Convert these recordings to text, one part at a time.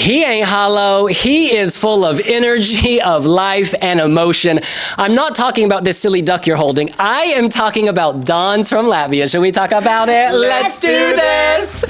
He ain't hollow. He is full of energy, of life, and emotion. I'm not talking about this silly duck you're holding. I am talking about Dons from Latvia. Should we talk about it? Let's do this.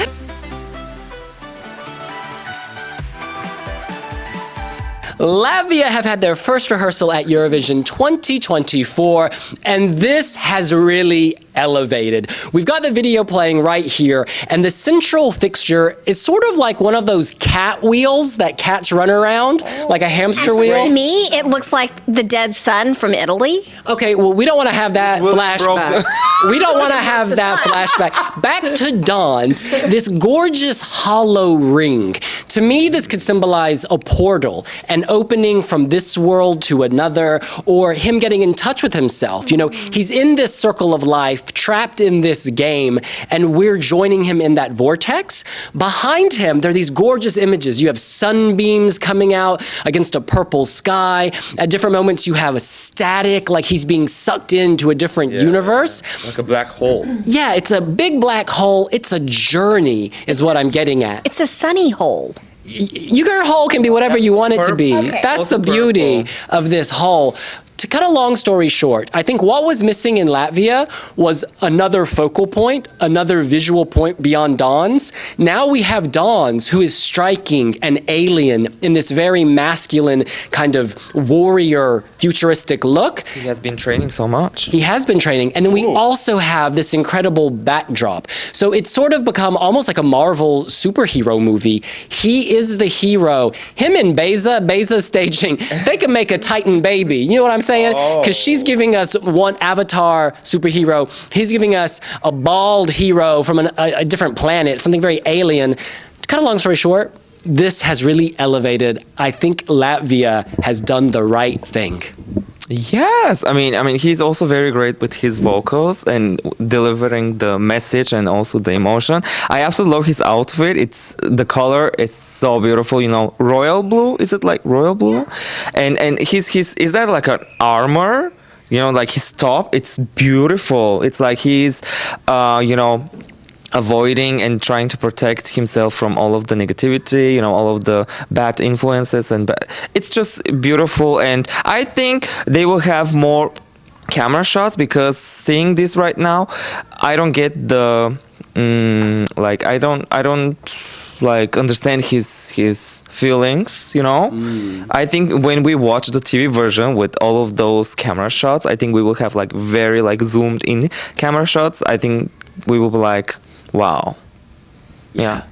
Latvia have had their first rehearsal at Eurovision 2024, and this has really elevated. We've got the video playing right here, and the central fixture is sort of like one of those cat wheels that cats run around, like a hamster wheel. To me, it looks like the dead sun from Italy. Okay, well, we don't want to have that flashback. We don't want to have that flashback. Back to Dons, this gorgeous hollow ring. To me, this could symbolize a portal, an opening from this world to another, or him getting in touch with himself. You know, he's in this circle of life, trapped in this game, and we're joining him in that vortex. Behind him, there are these gorgeous images. You have sunbeams coming out against a purple sky. At different moments, you have a static, like he's being sucked into a different universe. Like a black hole. Yeah, it's a big black hole. It's a journey, is what I'm getting at. It's a sunny hole. Your hole can be whatever you want it to be. Okay. That's the beauty of this hole. To cut a long story short, I think what was missing in Latvia was another focal point, another visual point beyond Dons. Now we have Dons, who is striking and alien in this very masculine kind of warrior futuristic look. He has been training so much. He has been training. And then we also have this incredible backdrop. So it's sort of become almost like a Marvel superhero movie. He is the hero. Him and Beza's staging, they can make a Titan baby. You know what I'm saying? Because she's giving us one avatar superhero. He's giving us a bald hero from a different planet, something very alien. To cut a long story short, this has really elevated. I think Latvia has done the right thing. Yes, I mean, he's also very great with his vocals and delivering the message and also the emotion. I absolutely love his outfit. It's the color is so beautiful. You know, royal blue. Is it like royal blue? And his is that like an armor? You know, like his top. It's beautiful. It's like he's, you know, avoiding and trying to protect himself from all of the negativity, you know, all of the bad influences, and it's just beautiful. And I think they will have more camera shots, because seeing this right now, I don't get the like I don't like understand his feelings, you know. I think when we watch the TV version with all of those camera shots, I think we will have like very like zoomed in camera shots. I think we will be like, wow. Yeah.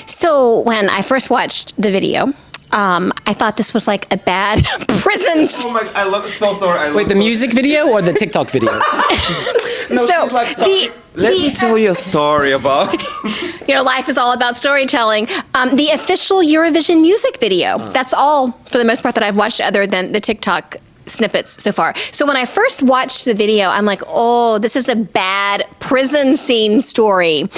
So when I first watched the video, I thought this was like a bad prison. Oh my! I love it. So sorry. Wait, the music video or the TikTok video? No, so she's like, let me tell you a story about. You know, life is all about storytelling. The official Eurovision music video. That's all, for the most part, that I've watched, other than the TikTok snippets so far. So when I first watched the video, I'm like, oh, this is a bad prison scene story.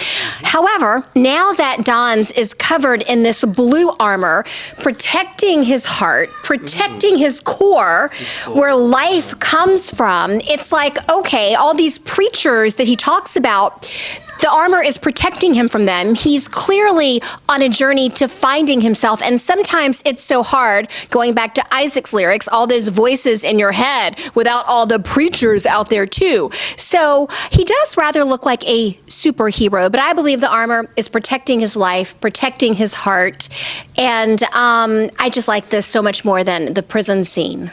However, now that Dons is covered in this blue armor, protecting his heart, protecting his core, where life comes from, it's like, okay, all these preachers that he talks about, the armor is protecting him from them. He's clearly on a journey to finding himself. And sometimes it's so hard, going back to Isaac's lyrics, all those voices in your head without all the preachers out there too. So he does rather look like a superhero, but I believe the armor is protecting his life, protecting his heart. And I just like this so much more than the prison scene.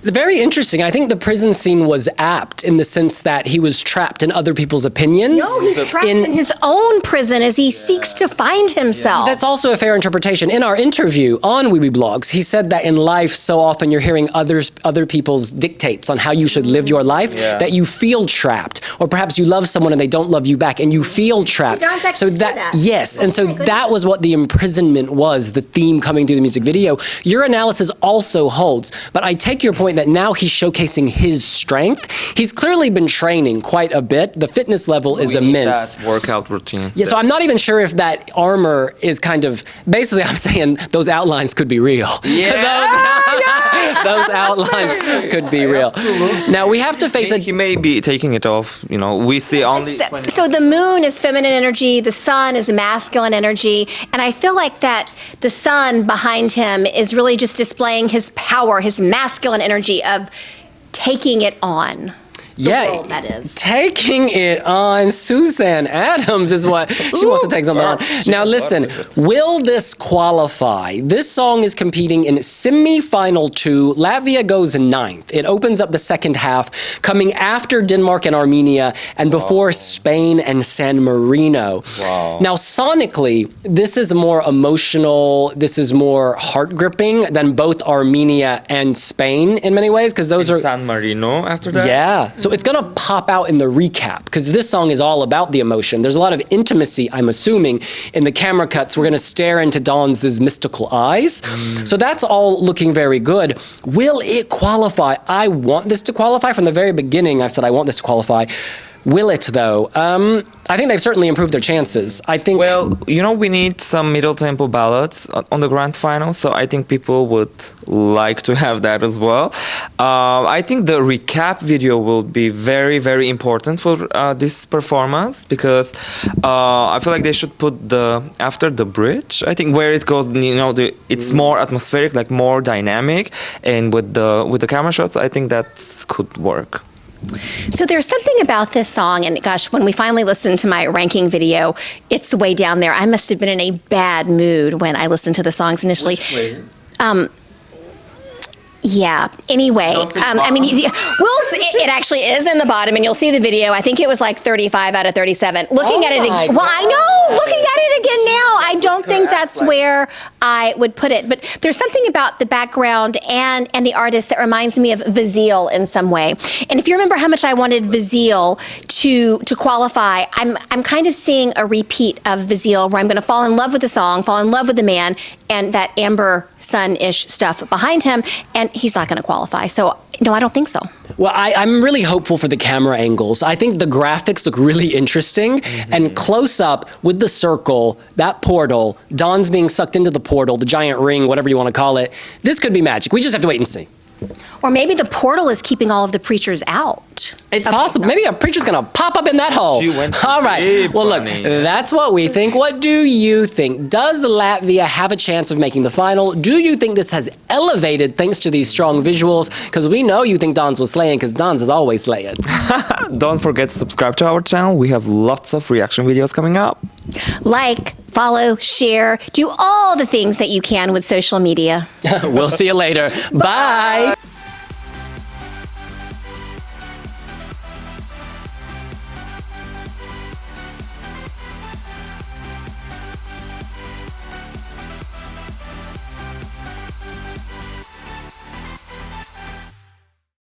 Very interesting. I think the prison scene was apt in the sense that he was trapped in other people's opinions. No, he's trapped in his own prison as he seeks to find himself. That's also a fair interpretation. In our interview on Wiwibloggs, he said that in life, so often you're hearing other people's dictates on how you should live your life, that you feel trapped. Or perhaps you love someone and they don't love you back and you feel trapped. So that. Yes, and so that was what the imprisonment was, the theme coming through the music video. Your analysis also holds, but I take your point point that now he's showcasing his strength. He's clearly been training quite a bit. The fitness level is immense. That workout routine. Yeah, so I'm not even sure if that armor is kind of, basically I'm saying those outlines could be real. Yeah. Those outlines could be real. Now we have to face He may be taking it off. You know, we see only. So the moon is feminine energy, the sun is masculine energy, and I feel like that the sun behind him is really just displaying his power, his masculine energy of taking it on. The world, that is. Taking it on. Suzanne Adams is what she wants to take something on. Now listen, will this qualify? This song is competing in semi-final 2. Latvia goes 9th. It opens up the second half, coming after Denmark and Armenia, and before Spain and San Marino. Wow. Now sonically, this is more emotional. This is more heart-gripping than both Armenia and Spain in many ways, because those are San Marino after that. Yeah. So it's going to pop out in the recap because this song is all about the emotion. There's a lot of intimacy, I'm assuming, in the camera cuts. We're going to stare into Dawn's mystical eyes. So that's all looking very good. Will it qualify? I want this to qualify. From the very beginning, I've said I want this to qualify. Will it, though? I think they've certainly improved their chances. I think. Well, you know, we need some middle tempo ballads on the grand final, so I think people would like to have that as well. I think the recap video will be very, very important for this performance because I feel like they should put after the bridge. I think where it goes, you know, it's more atmospheric, like more dynamic, and with the camera shots, I think that could work. So there's something about this song, and gosh, when we finally listened to my ranking video, it's way down there. I must have been in a bad mood when I listened to the songs initially. Yeah. Anyway, I mean, it actually is in the bottom, and you'll see the video. I think it was like 35 out of 37. Looking at it again, well, I know. Looking at it again now, I don't think that's where I would put it. But there's something about the background and the artist that reminds me of Vazil in some way. And if you remember how much I wanted Vazil to qualify, I'm kind of seeing a repeat of Vazil, where I'm going to fall in love with the song, fall in love with the man, and that amber sun-ish stuff behind him, and he's not going to qualify. So, no, I don't think so. Well, I'm really hopeful for the camera angles. I think the graphics look really interesting, and close up with the circle, that portal, Dawn's being sucked into the portal, the giant ring, whatever you want to call it. This could be magic. We just have to wait and see. Or maybe the portal is keeping all of the preachers out. It's possible. Maybe a preacher's going to pop up in that hole. All right. Well, look, that's what we think. What do you think? Does Latvia have a chance of making the final? Do you think this has elevated thanks to these strong visuals? Because we know you think Dawn's was slaying, because Dawn's is always slaying. Don't forget to subscribe to our channel. We have lots of reaction videos coming up. Like, follow, share, do all the things that you can with social media. We'll see you later. Bye.